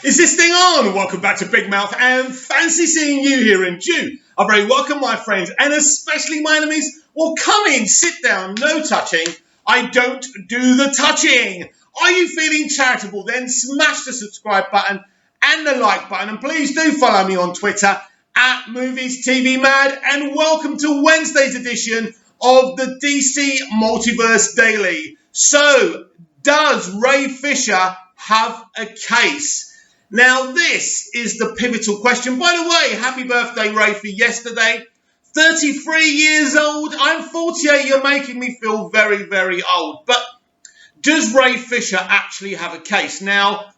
Is this thing on? Welcome back to Big Mouth and fancy seeing you here in June. I'm very welcome, my friends, and especially my enemies. Well, come in, sit down, no touching. I don't do the touching. Are you feeling charitable? Then smash the subscribe button and the like button, and please do follow me on Twitter at Movies TV Mad, and welcome to Wednesday's edition of the DC Multiverse Daily. So, does Ray Fisher have a case? Now, this is the pivotal question. By the way, happy birthday, Ray, for yesterday. 33 years old. I'm 48. You're making me feel very, very old. But does Ray Fisher actually have a case? Now,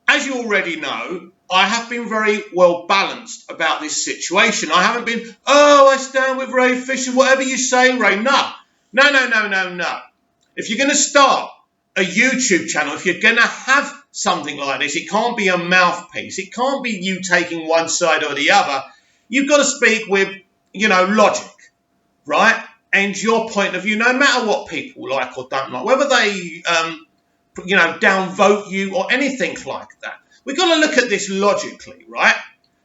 as you already know, I have been very well balanced about this situation. I haven't been, I stand with Ray Fisher, whatever you say, Ray. No. If you're going to start a YouTube channel, if you're going to have something like this, it can't be a mouthpiece. It can't be you taking one side or the other. You've got to speak with, logic, right? And your point of view, no matter what people like or don't like, whether they, downvote you or anything like that. We've got to look at this logically, right?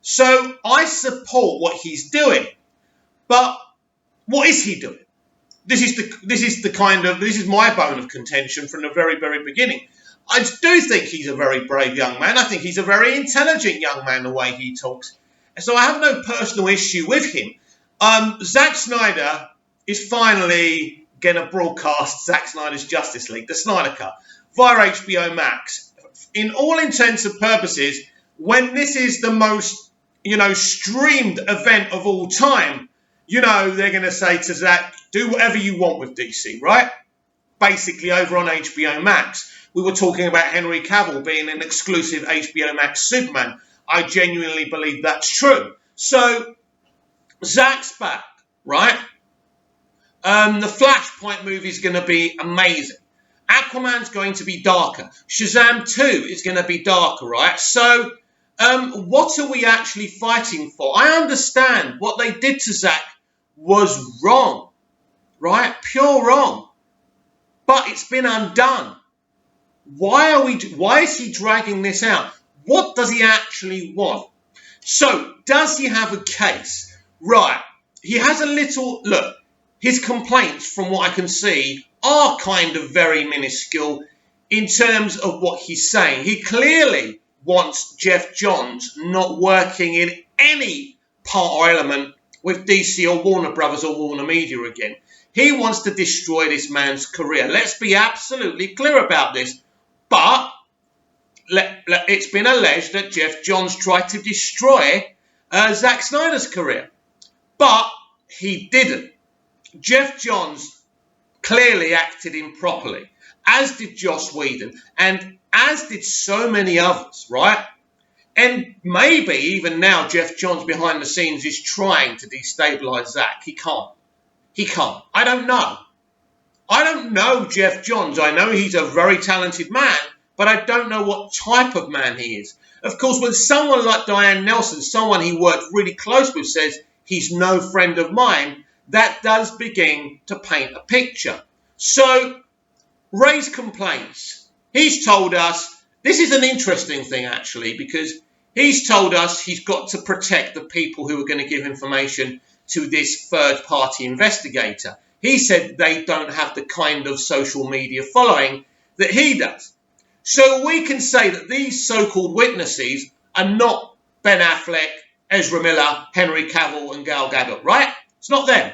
So I support what he's doing, but what is he doing? This is my bone of contention from the very, very beginning. I do think he's a very brave young man. I think he's a very intelligent young man, the way he talks. And so I have no personal issue with him. Zack Snyder is finally going to broadcast Zack Snyder's Justice League, the Snyder Cut, via HBO Max. In all intents and purposes, when this is the most, streamed event of all time, they're going to say to Zack, do whatever you want with DC, right? Basically over on HBO Max. We were talking about Henry Cavill being an exclusive HBO Max Superman. I genuinely believe that's true. So, Zack's back, right? The Flashpoint movie is going to be amazing. Aquaman's going to be darker. Shazam 2 is going to be darker, right? So, what are we actually fighting for? I understand what they did to Zack was wrong, right? Pure wrong. But it's been undone. Why is he dragging this out? What does he actually want? So, does he have a case? Right. He has a little, look, his complaints, from what I can see, are kind of very minuscule in terms of what he's saying. He clearly wants Jeff Johns not working in any part or element with DC or Warner Brothers or Warner Media again. He wants to destroy this man's career. Let's be absolutely clear about this. But it's been alleged that Jeff Johns tried to destroy Zack Snyder's career. But he didn't. Jeff Johns clearly acted improperly, as did Joss Whedon, and as did so many others, right? And maybe even now Jeff Johns behind the scenes is trying to destabilise Zack. He can't. I don't know Jeff Johns. I know he's a very talented man, but I don't know what type of man he is. Of course, when someone like Diane Nelson, someone he worked really close with, says he's no friend of mine, that does begin to paint a picture. So, Ray's complaints. He's told us, this is an interesting thing actually, because he's told us he's got to protect the people who are going to give information to this third-party investigator. He said they don't have the kind of social media following that he does. So we can say that these so-called witnesses are not Ben Affleck, Ezra Miller, Henry Cavill and Gal Gadot, right? It's not them.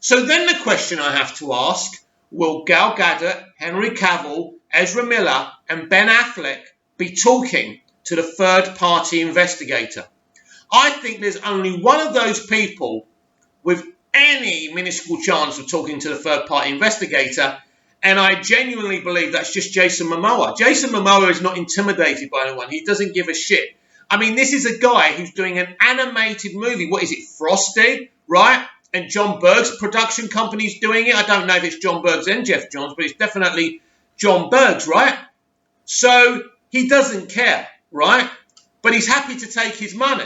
So then the question I have to ask, will Gal Gadot, Henry Cavill, Ezra Miller and Ben Affleck be talking to the third-party investigator? I think there's only one of those people with any minuscule chance of talking to the third-party investigator, and I genuinely believe that's just Jason Momoa. Jason Momoa is not intimidated by anyone. He doesn't give a shit. I mean, this is a guy who's doing an animated movie. What is it, Frosty, right? And John Berg's production company's doing it. I don't know if it's John Berg's and Jeff Johns, but it's definitely John Berg's, right? So he doesn't care, right? But he's happy to take his money.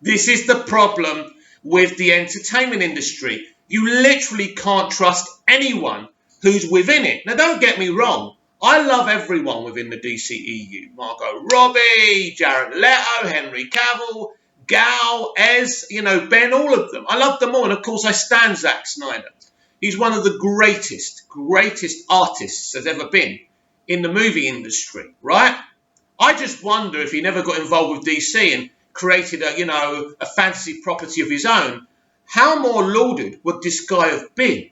This is the problem with the entertainment industry. You literally can't trust anyone who's within it. Now, don't get me wrong. I love everyone within the DCEU. Margot Robbie, Jared Leto, Henry Cavill, Gal, Ez, Ben, all of them. I love them all. And of course, I stand Zack Snyder. He's one of the greatest artists there's ever been in the movie industry, right? I just wonder if he never got involved with DC and created a fantasy property of his own, how more lauded would this guy have been?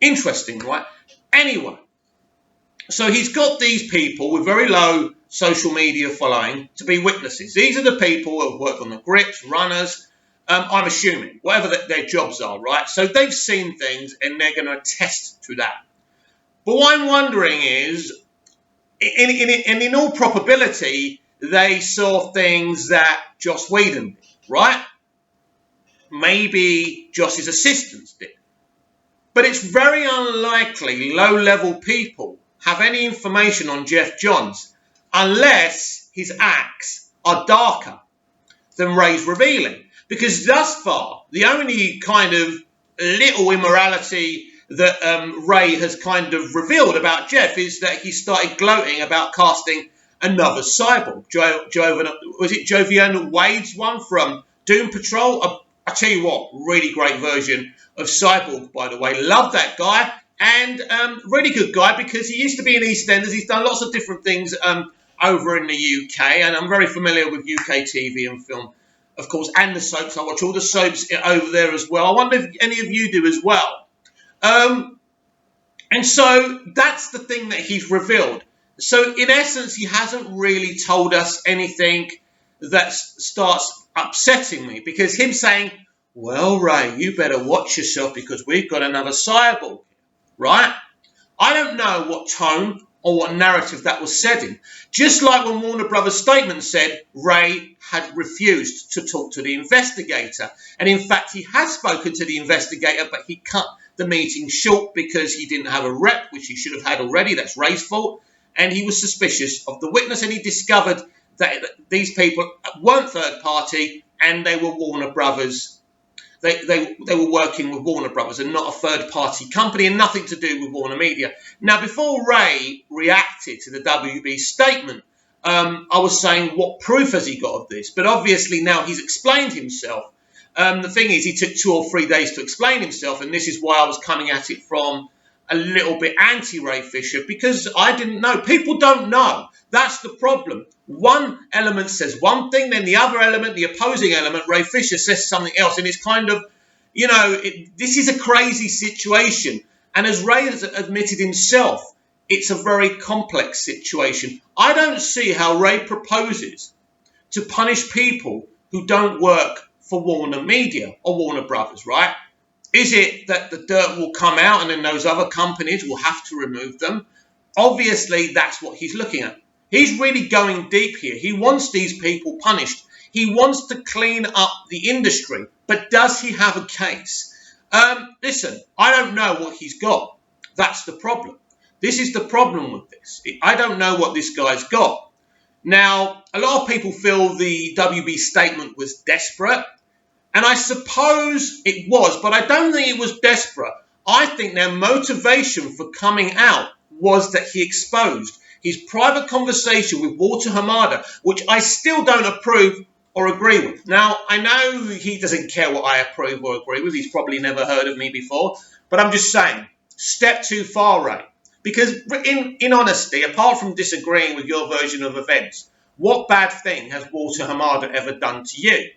Interesting, right? Anyway, so he's got these people with very low social media following to be witnesses. These are the people who have worked on the grips, runners, I'm assuming, whatever their jobs are, right? So they've seen things and they're going to attest to that. But what I'm wondering is, in all probability, they saw things that Joss Whedon did, right? Maybe Joss's assistants did. But it's very unlikely low-level people have any information on Geoff Johns unless his acts are darker than Ray's revealing. Because thus far, the only kind of little immorality that Ray has kind of revealed about Geoff is that he started gloating about casting another cyborg. Was it Jovian Wade's one from Doom Patrol? I tell you what, really great version of Cyborg, by the way. Love that guy. And really good guy because he used to be in EastEnders. He's done lots of different things over in the UK. And I'm very familiar with UK TV and film, of course, and the soaps. I watch all the soaps over there as well. I wonder if any of you do as well. And so that's the thing that he's revealed. So in essence, he hasn't really told us anything that starts upsetting me, because him saying, well, Ray, you better watch yourself because we've got another cyborg, right? I don't know what tone or what narrative that was said in. Just like when Warner Brothers' statement said Ray had refused to talk to the investigator. And in fact, he has spoken to the investigator, but he cut the meeting short because he didn't have a rep, which he should have had already. That's Ray's fault. And he was suspicious of the witness, and he discovered that these people weren't third party and they were Warner Brothers. They were working with Warner Brothers and not a third party company, and nothing to do with Warner Media. Now, before Ray reacted to the WB statement, I was saying, what proof has he got of this? But obviously now he's explained himself. The thing is, he took 2 or 3 days to explain himself, and this is why I was coming at it from a little bit anti-Ray Fisher, because I didn't know. People don't know. That's the problem. One element says one thing, then the other element, the opposing element, Ray Fisher, says something else. And it's kind of, this is a crazy situation. And as Ray has admitted himself, it's a very complex situation. I don't see how Ray proposes to punish people who don't work for Warner Media or Warner Brothers, right? Is it that the dirt will come out and then those other companies will have to remove them? Obviously, that's what he's looking at. He's really going deep here. He wants these people punished. He wants to clean up the industry. But does he have a case? Listen, I don't know what he's got. That's the problem. This is the problem with this. I don't know what this guy's got. Now, a lot of people feel the WB statement was desperate. And I suppose it was, but I don't think it was desperate. I think their motivation for coming out was that he exposed his private conversation with Walter Hamada, which I still don't approve or agree with. Now, I know he doesn't care what I approve or agree with. He's probably never heard of me before. But I'm just saying, step too far, Ray. Because in honesty, apart from disagreeing with your version of events, what bad thing has Walter Hamada ever done to you?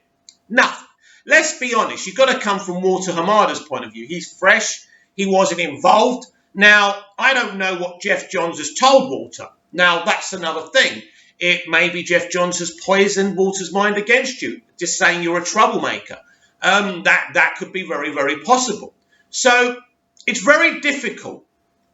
Nothing. Let's be honest, you've got to come from Walter Hamada's point of view. He's fresh. He wasn't involved. Now, I don't know what Geoff Johns has told Walter. Now, that's another thing. It may be Geoff Johns has poisoned Walter's mind against you, just saying you're a troublemaker. That could be very, very possible. So it's very difficult.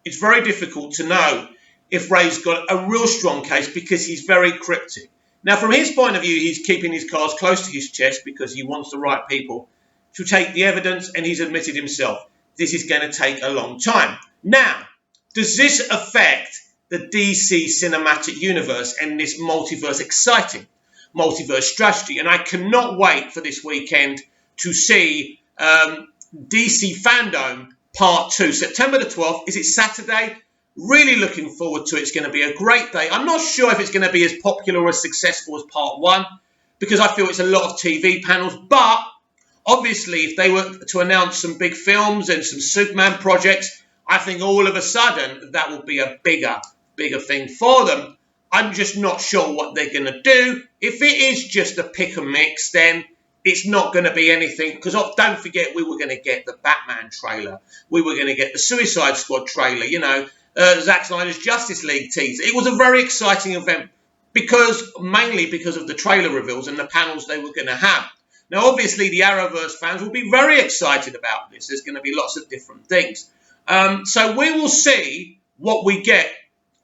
It's very difficult to know if Ray's got a real strong case because he's very cryptic. Now, from his point of view, he's keeping his cards close to his chest because he wants the right people to take the evidence, and he's admitted himself this is going to take a long time. Now, does this affect the DC cinematic universe and this multiverse exciting multiverse strategy? And I cannot wait for this weekend to see DC Fandom Part 2. September the 12th. Is it Saturday? Really looking forward to it. It's going to be a great day. I'm not sure if it's going to be as popular or as successful as part one, because I feel it's a lot of TV panels. But obviously, if they were to announce some big films and some Superman projects, I think all of a sudden that will be a bigger thing for them. I'm just not sure what they're going to do. If it is just a pick and mix, then it's not going to be anything. Because don't forget, we were going to get the Batman trailer. We were going to get the Suicide Squad trailer, Zack Snyder's Justice League teaser. It was a very exciting event mainly because of the trailer reveals and the panels they were going to have. Now, obviously, the Arrowverse fans will be very excited about this. There's going to be lots of different things. So we will see what we get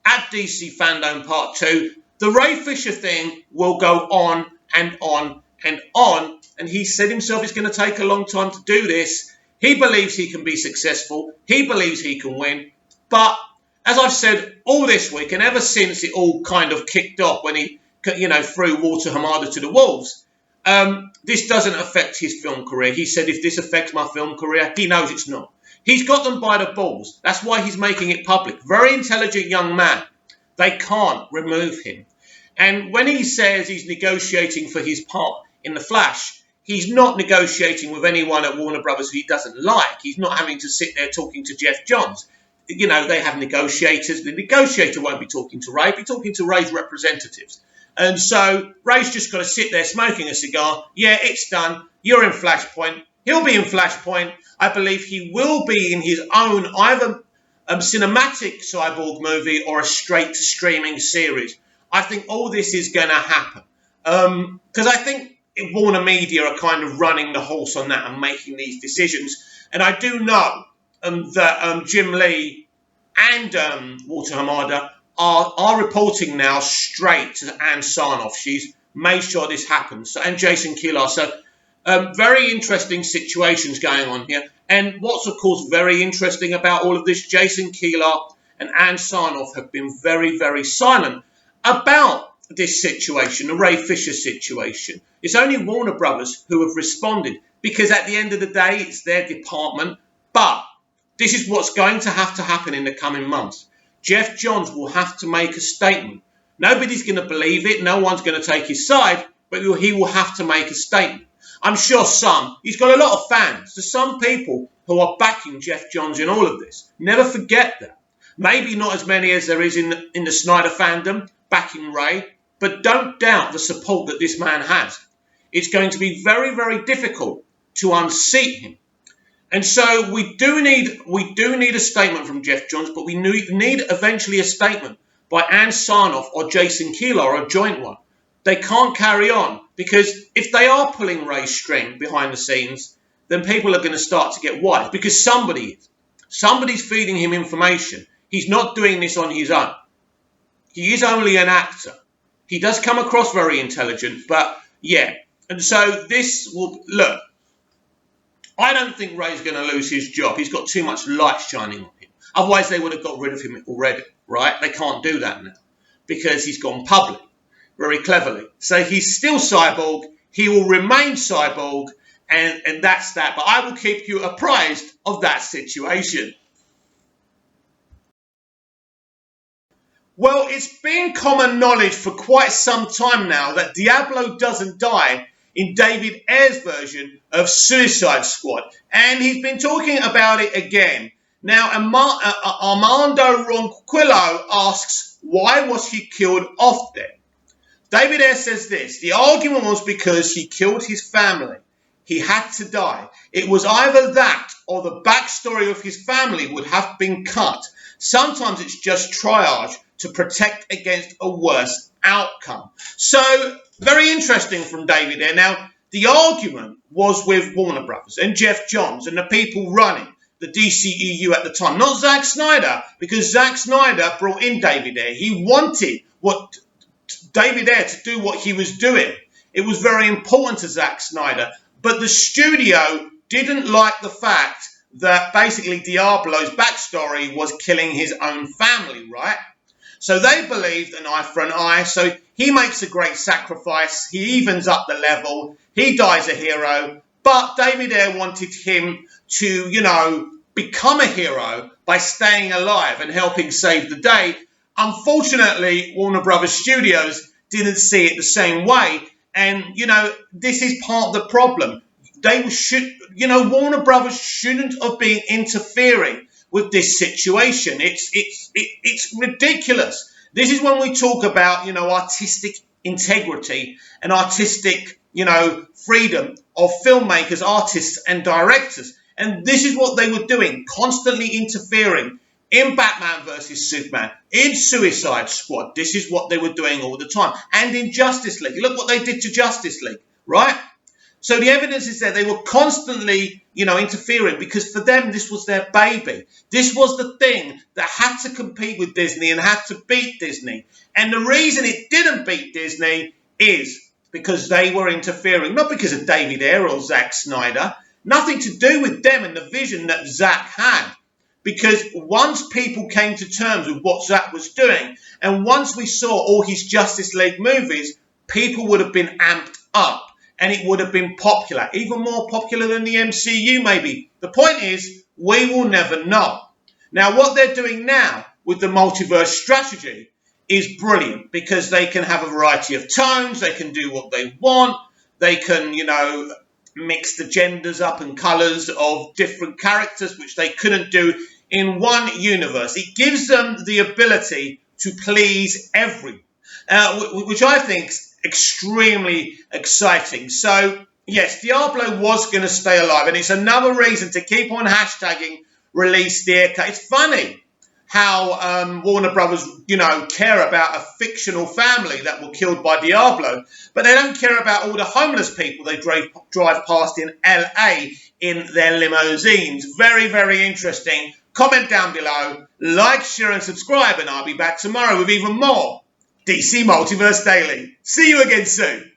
at DC Fandom Part 2. The Ray Fisher thing will go on and on and on. And he said himself it's going to take a long time to do this. He believes he can be successful. He believes he can win. But as I've said all this week, and ever since it all kind of kicked off when he, threw Walter Hamada to the wolves, this doesn't affect his film career. He said, if this affects my film career, he knows it's not. He's got them by the balls. That's why he's making it public. Very intelligent young man. They can't remove him. And when he says he's negotiating for his part in The Flash, he's not negotiating with anyone at Warner Brothers who he doesn't like. He's not having to sit there talking to Jeff Johns. They have negotiators. The negotiator won't be talking to Ray. He'll be talking to Ray's representatives. And so Ray's just got to sit there smoking a cigar. Yeah, it's done. You're in Flashpoint. He'll be in Flashpoint. I believe he will be in his own either cinematic Cyborg movie or a straight-to-streaming series. I think all this is going to happen. Because I think Warner Media are kind of running the horse on that and making these decisions. And I do know that Jim Lee and Walter Hamada are reporting now straight to Ann Sarnoff. She's made sure this happens. And Jason Kilar. So very interesting situations going on here. And what's, of course, very interesting about all of this, Jason Kilar and Ann Sarnoff have been very, very silent about this situation, the Ray Fisher situation. It's only Warner Brothers who have responded because at the end of the day, it's their department. But this is what's going to happen in the coming months. Jeff Johns will have to make a statement. Nobody's going to believe it. No one's going to take his side, but he will have to make a statement. I'm sure he's got a lot of fans. There's some people who are backing Jeff Johns in all of this. Never forget that. Maybe not as many as there is in the Snyder fandom backing Ray, but don't doubt the support that this man has. It's going to be very, very difficult to unseat him. And so we do need a statement from Jeff Johns, but we need eventually a statement by Ann Sarnoff or Jason Kilar, or a joint one. They can't carry on, because if they are pulling Ray's string behind the scenes, then people are going to start to get wise, because somebody's feeding him information. He's not doing this on his own. He is only an actor. He does come across very intelligent, but yeah. And so look, I don't think Ray's going to lose his job. He's got too much light shining on him. Otherwise, they would have got rid of him already, right? They can't do that now because he's gone public very cleverly. So he's still Cyborg. He will remain Cyborg, and that's that. But I will keep you apprised of that situation. Well, it's been common knowledge for quite some time now that Diablo doesn't die in David Ayer's version of Suicide Squad. And he's been talking about it again. Now, Armando Ronquillo asks, why was he killed off then? David Ayer says this: the argument was because he killed his family. He had to die. It was either that or the backstory of his family would have been cut. Sometimes it's just triage to protect against a worse outcome. So, very interesting from David Ayer. Now, the argument was with Warner Brothers and Jeff Johns and the people running the DCEU at the time. Not Zack Snyder, because Zack Snyder brought in David Ayer. He wanted David Ayer to do what he was doing. It was very important to Zack Snyder. But the studio didn't like the fact that basically Diablo's backstory was killing his own family, right? So they believed an eye for an eye. So he makes a great sacrifice. He evens up the level. He dies a hero. But David Ayer wanted him to, become a hero by staying alive and helping save the day. Unfortunately, Warner Brothers Studios didn't see it the same way. And, this is part of the problem. Warner Brothers shouldn't have been interfering with this situation. It's ridiculous. This is when we talk about, artistic integrity and artistic, freedom of filmmakers, artists and directors. And this is what they were doing, constantly interfering in Batman versus Superman, in Suicide Squad. This is what they were doing all the time. And in Justice League. Look what they did to Justice League, right? So the evidence is there. They were constantly, interfering because for them, this was their baby. This was the thing that had to compete with Disney and had to beat Disney. And the reason it didn't beat Disney is because they were interfering, not because of David Ayer or Zack Snyder, nothing to do with them and the vision that Zack had. Because once people came to terms with what Zack was doing, and once we saw all his Justice League movies, people would have been amped up. And it would have been popular, even more popular than the MCU maybe. The point is, we will never know. Now, what they're doing now with the multiverse strategy is brilliant because they can have a variety of tones, they can do what they want, they can, mix the genders up and colours of different characters, which they couldn't do in one universe. It gives them the ability to please everyone, which I think extremely exciting. So yes, Diablo was going to stay alive, and it's another reason to keep on hashtagging release the air cut. It's funny how Warner Brothers, care about a fictional family that were killed by Diablo, but they don't care about all the homeless people they drive past in LA in their limousines. Very, very interesting. Comment down below, like, share and subscribe, and I'll be back tomorrow with even more DC Multiverse Daily. See you again soon.